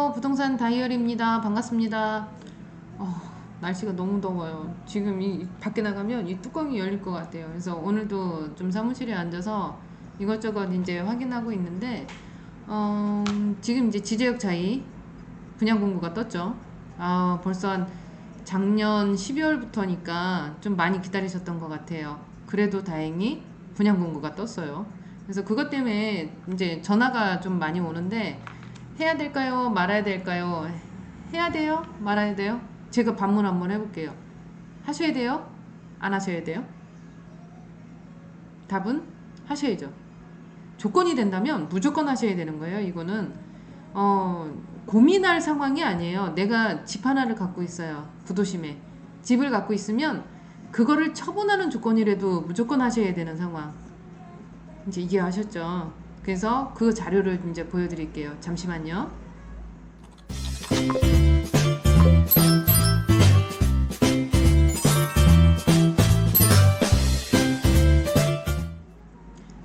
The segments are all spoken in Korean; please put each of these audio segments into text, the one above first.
안녕하세요. 부동산 다이어리입니다. 반갑습니다. 어, 날씨가 너무 더워요. 지금 밖에 나가면 이 뚜껑이 열릴 것 같아요. 그래서 오늘도 좀 사무실에 앉아서 이것저것 이제 확인하고 있는데, 지금 이제 지제역 차이 분양 공고가 떴죠. 벌써 한 작년 12월부터니까 좀 많이 기다리셨던 것 같아요. 그래도 다행히 분양 공고가 떴어요. 그래서 그것 때문에 이제 전화가 좀 많이 오는데, 해야 될까요? 말아야 될까요? 해야 돼요? 말아야 돼요? 제가 반문 한번 해볼게요. 하셔야 돼요? 안 하셔야 돼요? 답은 하셔야죠. 조건이 된다면 무조건 하셔야 되는 거예요. 이거는 고민할 상황이 아니에요. 내가 집 하나를 갖고 있어요. 구도심에 집을 갖고 있으면 그거를 처분하는 조건이라도 무조건 하셔야 되는 상황. 이제 이해하셨죠? 그래서 그 자료를 이제 보여드릴게요. 잠시만요.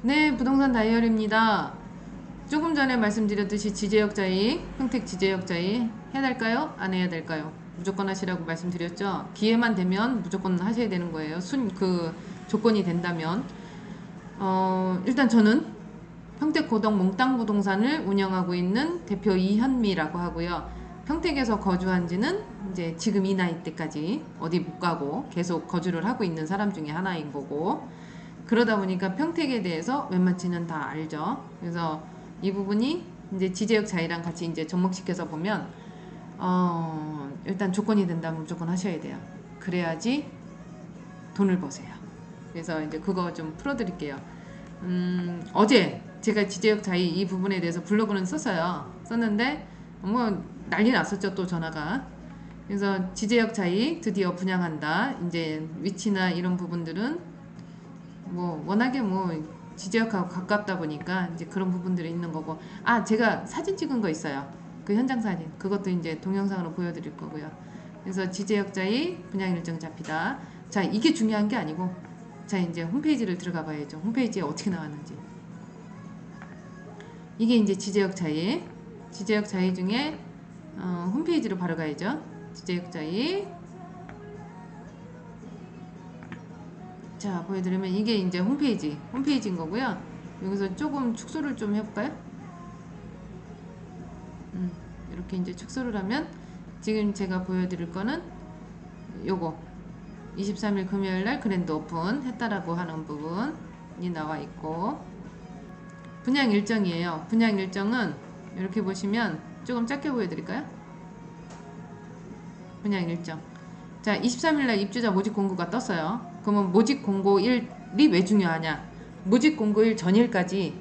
네, 부동산 다이어리입니다. 조금 전에 말씀드렸듯이 지제역자이, 평택 지제역자이 해야 될까요? 안 해야 될까요? 무조건 하시라고 말씀드렸죠. 기회만 되면 무조건 하셔야 되는 거예요. 조건이 된다면. 일단 저는 평택 고덕 몽땅 부동산을 운영하고 있는 대표 이현미라고 하고요. 평택에서 거주한 지는 이제 지금 이 나이 때까지 어디 못 가고 계속 거주를 하고 있는 사람 중에 하나인 거고, 그러다 보니까 평택에 대해서 웬만치는 다 알죠. 그래서 이 부분이 이제 지제역 자이랑 같이 이제 접목시켜서 보면 일단 조건이 된다면 무조건 하셔야 돼요. 그래야지 돈을 버세요. 그래서 이제 그거 좀 풀어드릴게요. 어제 제가 지제역 자이 이 부분에 대해서 블로그는 썼어요. 썼는데 뭐 난리 났었죠. 또 전화가. 그래서 지제역 자이 드디어 분양한다. 이제 위치나 이런 부분들은 뭐 워낙에 뭐 지제역하고 가깝다 보니까 이제 그런 부분들이 있는 거고, 제가 사진 찍은 거 있어요. 그 현장 사진, 그것도 이제 동영상으로 보여드릴 거고요. 그래서 지제역자의 분양 일정 잡히다. 자, 이게 중요한 게 아니고, 자, 이제 홈페이지를 들어가 봐야죠. 홈페이지에 어떻게 나왔는지. 이게 이제 지제역자의 중에 홈페이지로 바로 가야죠. 지제역자의. 자, 보여드리면 이게 이제 홈페이지인 거고요. 여기서 조금 축소를 좀 해볼까요? 이렇게 이제 축소를 하면 지금 제가 보여드릴 거는 요거 23일 금요일날 그랜드 오픈 했다라고 하는 부분이 나와 있고, 분양 일정이에요. 분양 일정은 이렇게 보시면 조금 작게 보여드릴까요? 분양 일정. 자, 23일날 입주자 모집 공고가 떴어요. 그러면 모집 공고일이 왜 중요하냐? 모집 공고일 전일까지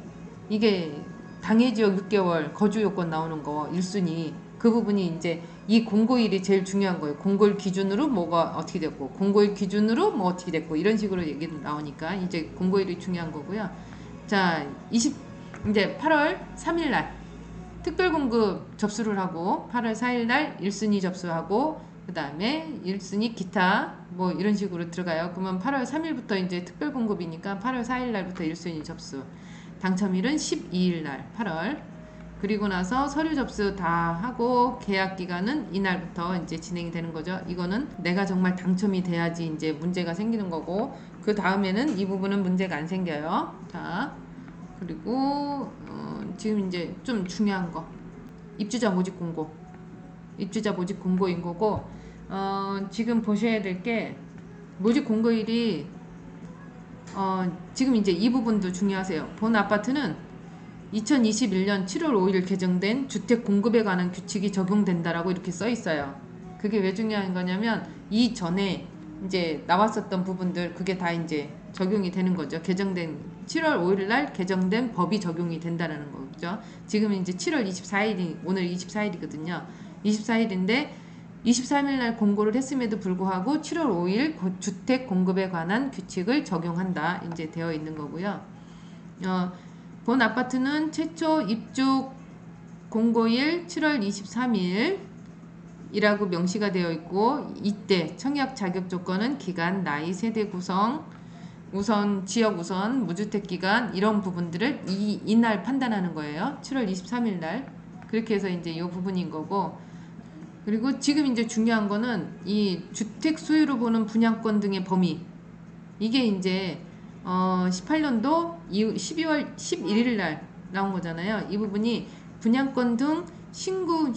이게 당해 지역 6개월 거주 요건 나오는 거 1순위, 그 부분이 이제 이 공고일이 제일 중요한 거예요. 공고일 기준으로 뭐가 어떻게 됐고, 공고일 기준으로 뭐 어떻게 됐고, 이런 식으로 얘기도 나오니까 이제 공고일이 중요한 거고요. 자, 이제 8월 3일 날 특별 공급 접수를 하고, 8월 4일 날 1순위 접수하고, 그 다음에 1순위 기타 뭐 이런 식으로 들어가요. 그러면 8월 3일부터 이제 특별 공급이니까 8월 4일 날부터 1순위 접수. 당첨일은 12일 날 8월. 그리고 나서 서류 접수 다 하고 계약 기간은 이날부터 이제 진행이 되는 거죠. 이거는 내가 정말 당첨이 돼야지 이제 문제가 생기는 거고, 그 다음에는 이 부분은 문제가 안 생겨요. 자, 그리고 지금 이제 좀 중요한 거, 입주자 모집 공고인 거고, 지금 보셔야 될 게 모집 공고일이 지금 이제 이 부분도 중요하세요. 본 아파트는 2021년 7월 5일 개정된 주택 공급에 관한 규칙이 적용된다라고 이렇게 써 있어요. 그게 왜 중요한 거냐면 이전에 이제 나왔었던 부분들, 그게 다 이제 적용이 되는 거죠. 7월 5일 날 개정된 법이 적용이 된다라는 거죠. 지금 이제 7월 24일이 오늘 24일이거든요. 24일인데 23일 날 공고를 했음에도 불구하고 7월 5일 주택 공급에 관한 규칙을 적용한다 이제 되어 있는 거고요. 본 아파트는 최초 입주 공고일 7월 23일이라고 명시가 되어 있고, 이때 청약 자격 조건은 기간, 나이, 세대 구성, 우선 지역 우선, 무주택 기간, 이런 부분들을 이날 판단하는 거예요. 7월 23일 날. 그렇게 해서 이제 이 부분인 거고, 그리고 지금 이제 중요한 거는 이 주택 소유로 보는 분양권 등의 범위. 이게 이제 18년도 12월 11일 날 나온 거잖아요. 이 부분이 분양권 등 신규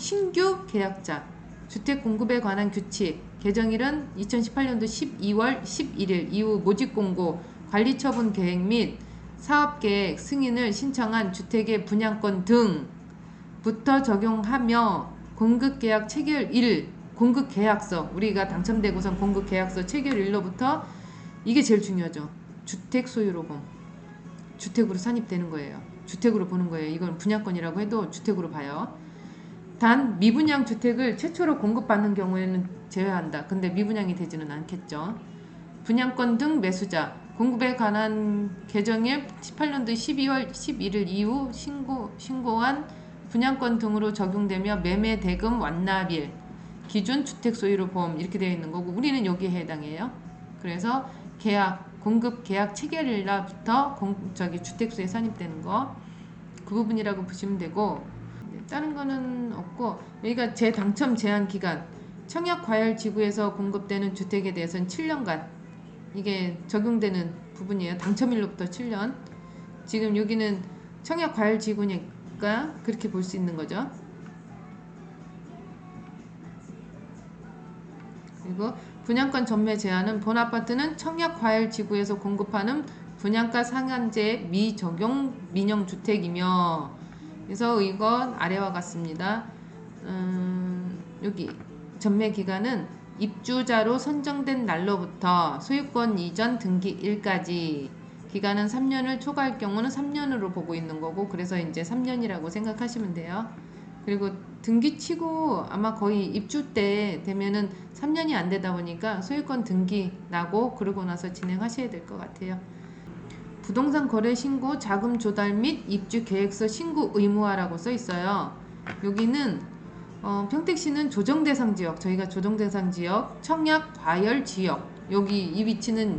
계약자 주택 공급에 관한 규칙 개정일은 2018년도 12월 11일 이후 모집 공고, 관리 처분 계획 및 사업 계획 승인을 신청한 주택의 분양권 등부터 적용하며 공급 계약 체결일, 공급 계약서, 우리가 당첨되고선 공급 계약서 체결일로부터, 이게 제일 중요하죠. 주택 소유로범, 주택으로 산입되는 거예요. 주택으로 보는 거예요. 이건 분양권이라고 해도 주택으로 봐요. 단 미분양 주택을 최초로 공급받는 경우에는 제외한다. 근데 미분양이 되지는 않겠죠. 분양권 등 매수자 공급에 관한 개정일 18년도 12월 11일 이후 신고한 분양권 등으로 적용되며 매매 대금 완납일 기준 주택 소유로 보험, 이렇게 되어 있는 거고, 우리는 여기에 해당해요. 그래서 공급 계약 체결일날부터 주택수에 산입되는 거, 그 부분이라고 보시면 되고, 다른 거는 없고, 여기가 재당첨 제한 기간, 청약과열지구에서 공급되는 주택에 대해서는 7년간 이게 적용되는 부분이에요. 당첨일로부터 7년. 지금 여기는 청약과열지구니까 그렇게 볼 수 있는 거죠. 그리고 분양권 전매 제한은 본 아파트는 청약과열지구에서 공급하는 분양가 상한제 미적용 민영주택이며, 그래서 이건 아래와 같습니다. 여기 전매 기간은 입주자로 선정된 날로부터 소유권 이전 등기일까지, 기간은 3년을 초과할 경우는 3년으로 보고 있는 거고, 그래서 이제 3년이라고 생각하시면 돼요. 그리고 등기치고 아마 거의 입주 때 되면은 3년이 안 되다 보니까 소유권 등기 나고 그러고 나서 진행하셔야 될 것 같아요. 부동산 거래 신고, 자금 조달 및 입주 계획서 신고 의무화라고 써 있어요. 여기는 평택시는 조정 대상 지역, 저희가 조정 대상 지역, 청약 과열 지역, 여기 이 위치는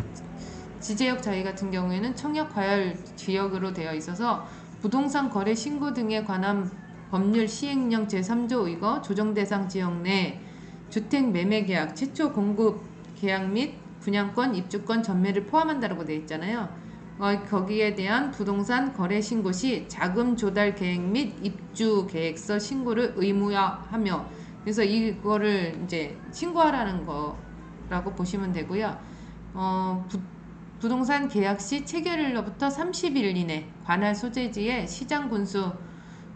지제역 자위 같은 경우에는 청약 과열 지역으로 되어 있어서 부동산 거래 신고 등에 관한 법률 시행령 제3조 의거 조정 대상 지역 내 주택 매매 계약, 최초 공급 계약 및 분양권, 입주권 전매를 포함한다고 되어 있잖아요. 거기에 대한 부동산 거래 신고 시 자금 조달 계획 및 입주 계획서 신고를 의무화하며, 그래서 이거를 이제 신고하라는 거라고 보시면 되고요. 부동산 계약 시 체결일로부터 30일 이내 관할 소재지에 시장 군수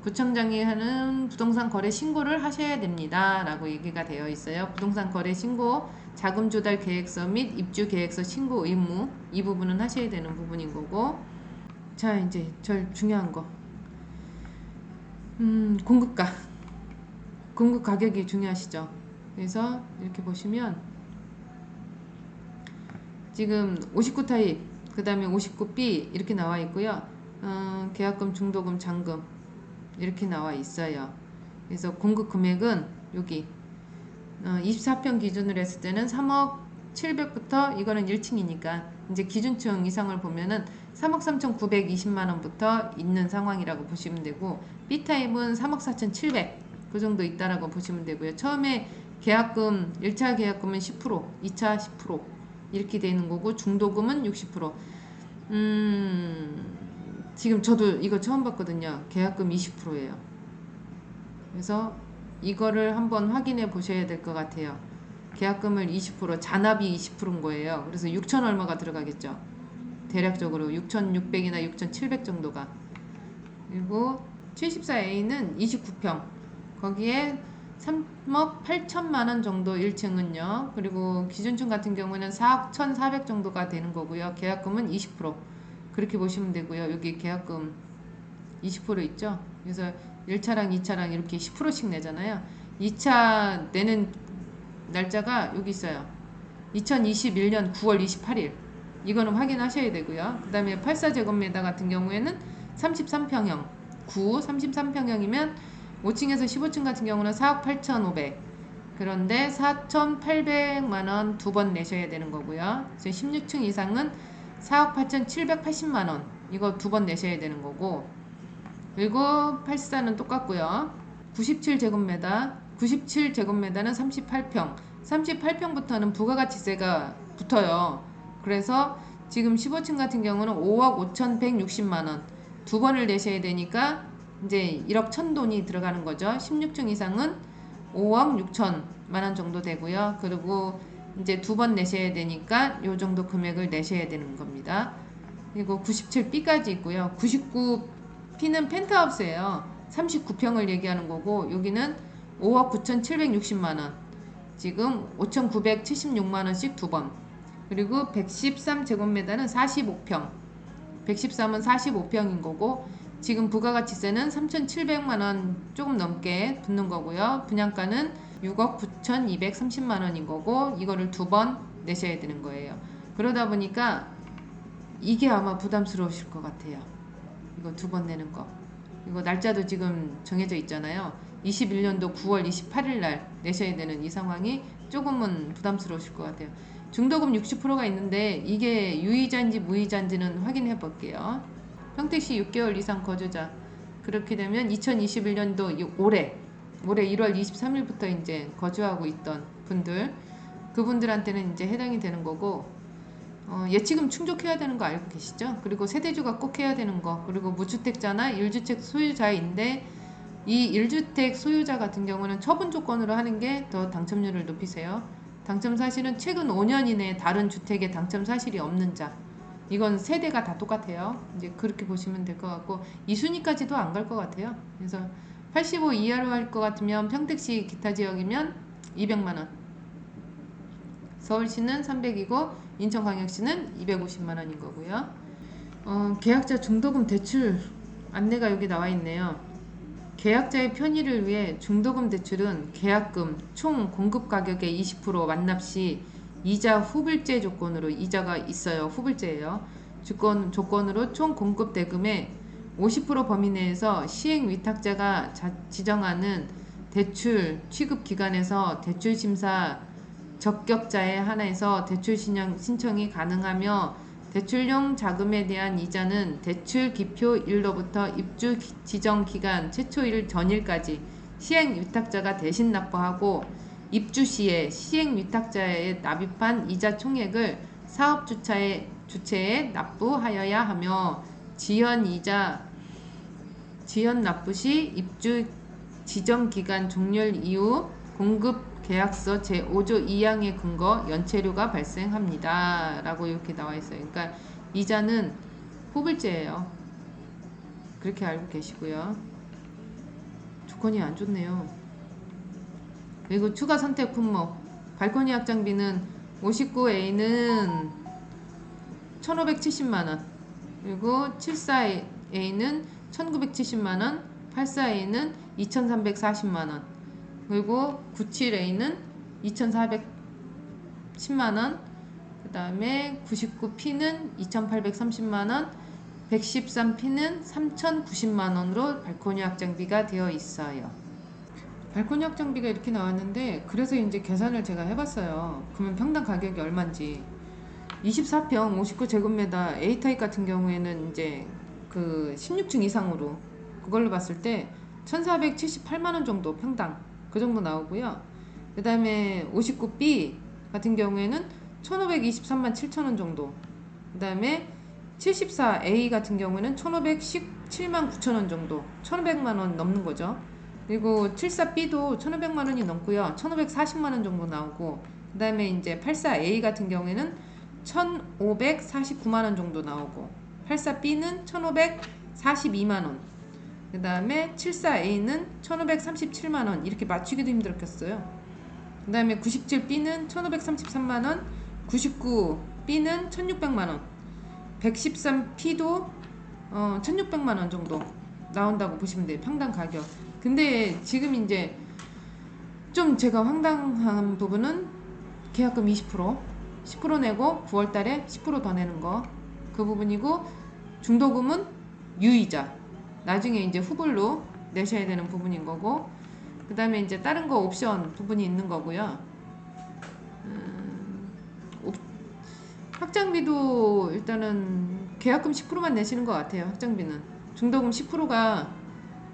구청장이 하는 부동산 거래 신고를 하셔야 됩니다 라고 얘기가 되어 있어요. 부동산 거래 신고, 자금 조달 계획서 및 입주 계획서 신고 의무, 이 부분은 하셔야 되는 부분인 거고, 자 이제 제일 중요한 거, 공급가, 공급 가격이 중요하시죠. 그래서 이렇게 보시면 지금 59 타입, 그 다음에 59B 이렇게 나와 있고요. 계약금, 중도금, 잔금 이렇게 나와 있어요. 그래서 공급 금액은 여기 24평 기준으로 했을 때는 3억 700부터, 이거는 1층이니까 이제 기준층 이상을 보면은 3억 3,920만 원부터 있는 상황이라고 보시면 되고, B타입은 3억 4,700 그 정도 있다라고 보시면 되고요. 처음에 계약금, 1차 계약금은 10%, 2차 10% 이렇게 되는 거고, 중도금은 60%. 지금 저도 이거 처음 봤거든요. 계약금 20%예요. 그래서 이거를 한번 확인해 보셔야 될 것 같아요. 계약금을 20%, 잔압이 20%인 거예요. 그래서 6천 얼마가 들어가겠죠. 대략적으로 6,600이나 6,700 정도가. 그리고 74A는 29평. 거기에 3억 8천만 원 정도 1층은요. 그리고 기준층 같은 경우는 4억 1,400 정도가 되는 거고요. 계약금은 20%. 그렇게 보시면 되고요. 여기 계약금 20% 있죠. 그래서 1차랑 2차랑 이렇게 10%씩 내잖아요. 2차 내는 날짜가 여기 있어요. 2021년 9월 28일. 이거는 확인하셔야 되고요. 그 다음에 84제곱미터 같은 경우에는 33평형 33평형이면 5층에서 15층 같은 경우는 4억 8,500. 그런데 4,800만원 두 번 내셔야 되는 거고요. 16층 이상은 4억 8,780만원 이거 두 번 내셔야 되는 거고, 그리고 84는 똑같고요. 97제곱미터, 97제곱미터는 38평. 38평부터는 부가가치세가 붙어요. 그래서 지금 15층 같은 경우는 5억 5,160만원. 두 번을 내셔야 되니까 이제 1억 1,000돈이 들어가는 거죠. 16층 이상은 5억 6천만원 정도 되고요. 그리고 이제 두 번 내셔야 되니까 요 정도 금액을 내셔야 되는 겁니다. 그리고 97B까지 있고요. 99P는 펜트하우스예요. 39평을 얘기하는 거고, 여기는 5억 9,760만원. 지금 5,976만원씩 두 번. 그리고 113제곱미터는 45평. 113은 45평인 거고, 지금 부가가치세는 3,700만원 조금 넘게 붙는 거고요. 분양가는 6억 9,230만원인 거고, 이거를 두 번 내셔야 되는 거예요. 그러다 보니까 이게 아마 부담스러우실 것 같아요. 이거 두 번 내는 거. 이거 날짜도 지금 정해져 있잖아요. 21년도 9월 28일 날 내셔야 되는 이 상황이 조금은 부담스러우실 것 같아요. 중도금 60%가 있는데 이게 유이자인지 무이자인지는 확인해 볼게요. 평택시 6개월 이상 거주자. 그렇게 되면 2021년도 올해 1월 23일부터 이제 거주하고 있던 분들, 그분들한테는 이제 해당이 되는 거고, 예치금 충족해야 되는 거 알고 계시죠? 그리고 세대주가 꼭 해야 되는 거, 그리고 무주택자나 1주택 소유자인데 이 1주택 소유자 같은 경우는 처분 조건으로 하는 게 더 당첨률을 높이세요. 당첨 사실은 최근 5년 이내에 다른 주택에 당첨 사실이 없는 자. 이건 세대가 다 똑같아요. 이제 그렇게 보시면 될 것 같고, 2순위까지도 안 갈 것 같아요. 그래서 85 이하로 할 것 같으면 평택시 기타 지역이면 200만원, 서울시는 300이고 인천광역시는 250만원인 거고요. 계약자 중도금 대출 안내가 여기 나와 있네요. 계약자의 편의를 위해 중도금 대출은 계약금 총 공급 가격의 20% 완납 시 이자 후불제 조건으로, 이자가 있어요. 후불제예요. 조건으로 총 공급 대금의 50% 범위 내에서 시행 위탁자가 지정하는 대출 취급 기관에서 대출 심사 적격자에 한해서 대출 신청이 가능하며, 대출용 자금에 대한 이자는 대출 기표일로부터 입주 지정 기간 최초일 전일까지 시행 위탁자가 대신 납부하고, 입주 시에 시행 위탁자에 납입한 이자 총액을 사업 주체에 납부하여야 하며, 지연 납부 시 입주 지정 기간 종료 이후 공급 계약서 제5조 2항의 근거 연체료가 발생합니다. 라고 이렇게 나와 있어요. 그러니까 이자는 후불제예요. 그렇게 알고 계시고요. 조건이 안 좋네요. 그리고 추가 선택 품목. 발코니 확장비는 59A는 1,570만원, 그리고 74A는 1,970만원, 84A는 2,340만원, 그리고 97A는 2,410만원, 그 다음에 99P는 2,830만원, 113P는 3,090만원으로 발코니 확장비가 되어 있어요. 발코니 확장비가 이렇게 나왔는데, 그래서 이제 계산을 제가 해봤어요. 그러면 평당 가격이 얼마인지. 24평 59제곱미터 A타입 같은 경우에는 이제 그 16층 이상으로 그걸로 봤을 때 1,478만원 정도 평당, 그 정도 나오고요. 그 다음에 59B 같은 경우에는 1,523만 7천원 정도. 그 다음에 74A 같은 경우에는 1,517만 9천원 정도. 1,500만원 넘는 거죠. 그리고 74B도 1,500만원이 넘고요. 1,540만원 정도 나오고, 그 다음에 이제 84A 같은 경우에는 1,549만원 정도 나오고, 84B는 1,542만원, 그 다음에 74A는 1,537만원, 이렇게 맞추기도 힘들었겠어요. 그 다음에 97B는 1,533만원, 99B는 1,600만원, 113P도 1,600만원 정도 나온다고 보시면 돼요. 평당 가격. 근데 지금 이제 좀 제가 황당한 부분은 계약금 10% 내고 9월달에 10% 더 내는 거, 그 부분이고, 중도금은 유이자, 나중에 이제 후불로 내셔야 되는 부분인 거고, 그 다음에 이제 다른 거 옵션 부분이 있는 거고요. 확장비도 일단은 계약금 10%만 내시는 것 같아요. 확장비는 중도금 10%가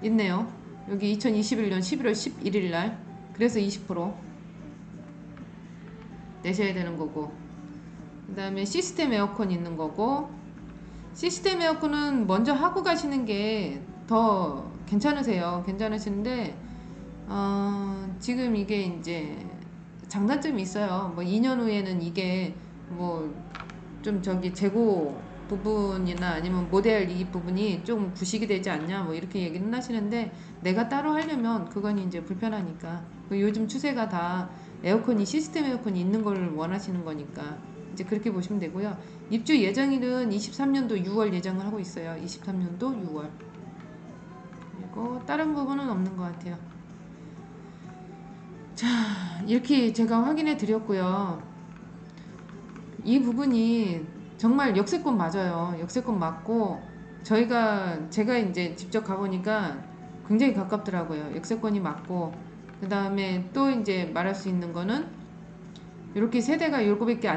있네요. 여기 2021년 11월 11일 날. 그래서 20% 내셔야 되는 거고, 그 다음에 시스템 에어컨 있는 거고, 시스템 에어컨은 먼저 하고 가시는 게 더 괜찮으시는데, 지금 이게 이제 장단점이 있어요. 뭐 2년 후에는 이게 뭐 좀 저기 재고 부분이나 아니면 모델 이 부분이 좀 부식이 되지 않냐 뭐 이렇게 얘기는 하시는데, 내가 따로 하려면 그건 이제 불편하니까, 요즘 추세가 다 에어컨이 시스템 에어컨이 있는 걸 원하시는 거니까 이제 그렇게 보시면 되고요. 입주 예정일은 23년도 6월 예정을 하고 있어요. 23년도 6월. 그리고 다른 부분은 없는 것 같아요. 자, 이렇게 제가 확인해 드렸고요. 이 부분이 정말 역세권 맞아요. 역세권 맞고, 제가 이제 직접 가보니까 굉장히 가깝더라고요. 역세권이 맞고, 그 다음에 또 이제 말할 수 있는 거는, 이렇게 세대가 7개밖에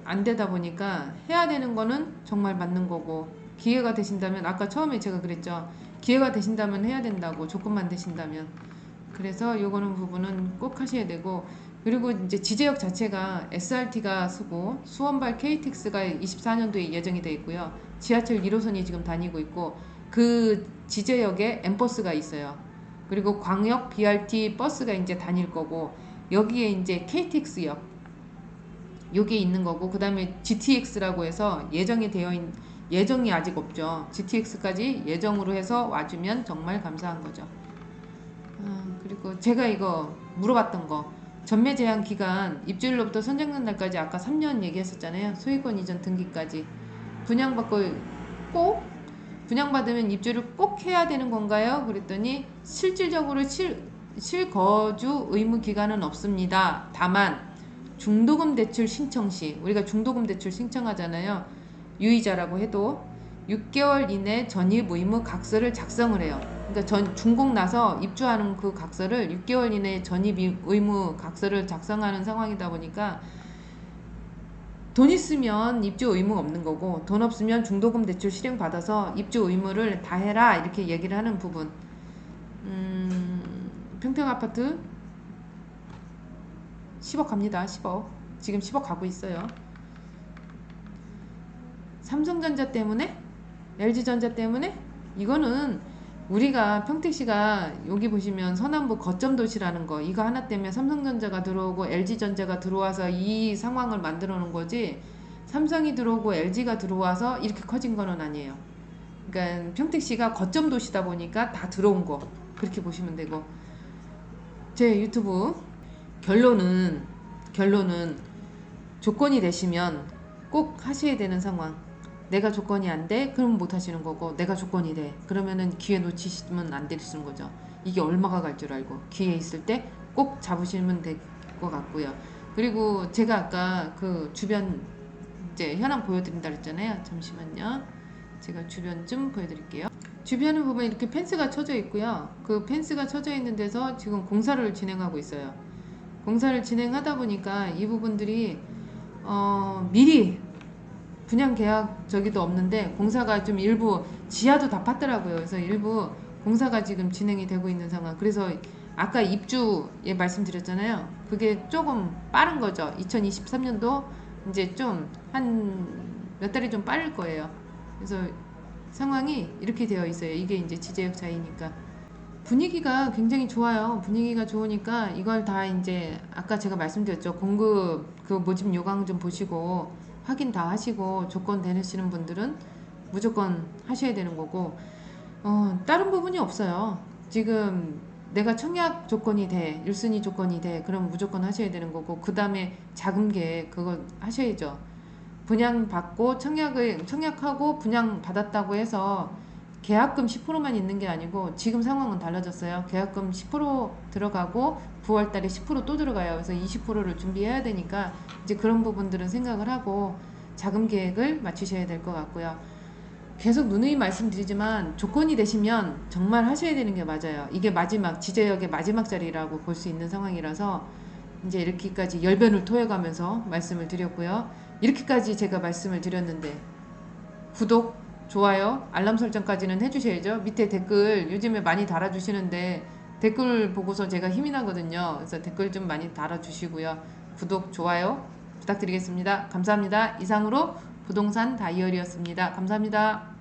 안 되다 보니까 해야 되는 거는 정말 맞는 거고, 기회가 되신다면, 아까 처음에 제가 그랬죠. 기회가 되신다면 해야 된다고, 조건만 되신다면. 그래서 요거는 부분은 꼭 하셔야 되고, 그리고 이제 지제역 자체가 SRT가 쓰고 수원발 KTX가 24년도에 예정이 되어 있고요. 지하철 1호선이 지금 다니고 있고, 그 지제역에 M버스가 있어요. 그리고 광역 BRT 버스가 이제 다닐 거고, 여기에 이제 KTX역 여기 있는 거고, 그 다음에 GTX라고 해서 예정이 아직 없죠. GTX까지 예정으로 해서 와주면 정말 감사한 거죠. 그리고 제가 이거 물어봤던 거, 전매 제한 기간 입주일로부터 선정된 날까지 아까 3년 얘기했었잖아요. 소유권 이전 등기까지. 분양받고 꼭 분양받으면 입주를 꼭 해야 되는 건가요? 그랬더니 실질적으로 실거주 의무 기간은 없습니다. 다만 중도금 대출 신청 시, 우리가 중도금 대출 신청하잖아요. 유의자라고 해도 6개월 이내 전입 의무 각서를 작성을 해요. 그러니까 준공 나서 입주하는 그 각서를 6개월 이내 전입 의무 각서를 작성하는 상황이다 보니까, 돈 있으면 입주 의무가 없는 거고, 돈 없으면 중도금 대출 실행 받아서 입주 의무를 다 해라 이렇게 얘기를 하는 부분. 평평 아파트 10억 갑니다. 10억. 지금 10억 가고 있어요. 삼성전자 때문에? LG전자 때문에? 이거는 우리가 평택시가 여기 보시면 서남부 거점 도시라는 거, 이거 하나 때문에 삼성전자가 들어오고 LG전자가 들어와서 이 상황을 만들어 놓은 거지, 삼성이 들어오고 LG가 들어와서 이렇게 커진 거는 아니에요. 그러니까 평택시가 거점 도시다 보니까 다 들어온 거, 그렇게 보시면 되고, 제 유튜브 결론은 조건이 되시면 꼭 하셔야 되는 상황. 내가 조건이 안 돼? 그러면 못 하시는 거고, 내가 조건이 돼. 그러면은 기회 놓치시면 안 되시는 거죠. 이게 얼마가 갈 줄 알고 기회 있을 때 꼭 잡으시면 될 것 같고요. 그리고 제가 아까 그 주변 이제 현황 보여드린다 그랬잖아요. 잠시만요. 제가 주변 좀 보여드릴게요. 주변을 보면 이렇게 펜스가 쳐져 있고요. 그 펜스가 쳐져 있는 데서 지금 공사를 진행하고 있어요. 공사를 진행하다 보니까 이 부분들이 미리 분양 계약 저기도 없는데, 공사가 좀 일부 지하도 다 팠더라고요. 그래서 일부 공사가 지금 진행이 되고 있는 상황. 그래서 아까 입주에 말씀드렸잖아요. 그게 조금 빠른 거죠. 2023년도 이제 좀 한 몇 달이 좀 빠를 거예요. 그래서 상황이 이렇게 되어 있어요. 이게 이제 지제역 차이니까. 분위기가 굉장히 좋아요. 분위기가 좋으니까 이걸 다 이제 아까 제가 말씀드렸죠. 공급 그 모집 요강 좀 보시고 확인 다 하시고 조건 되시는 분들은 무조건 하셔야 되는 거고, 다른 부분이 없어요. 지금 내가 청약 조건이 돼, 1순위 조건이 돼, 그럼 무조건 하셔야 되는 거고, 그 다음에 자금 계획 그거 하셔야죠. 분양 받고 청약하고 분양 받았다고 해서 계약금 10%만 있는 게 아니고, 지금 상황은 달라졌어요. 계약금 10% 들어가고 9월달에 10%또 들어가요. 그래서 20%를 준비해야 되니까 이제 그런 부분들은 생각을 하고 자금 계획을 맞추셔야 될 것 같고요. 계속 누누이 말씀드리지만 조건이 되시면 정말 하셔야 되는 게 맞아요. 이게 마지막 지제역의 마지막 자리라고 볼 수 있는 상황이라서 이제 이렇게까지 열변을 토해가면서 말씀을 드렸고요. 이렇게까지 제가 말씀을 드렸는데 구독, 좋아요, 알람 설정까지는 해주셔야죠. 밑에 댓글 요즘에 많이 달아주시는데 댓글 보고서 제가 힘이 나거든요. 그래서 댓글 좀 많이 달아주시고요. 구독, 좋아요 부탁드리겠습니다. 감사합니다. 이상으로 부동산 다이어리였습니다. 감사합니다.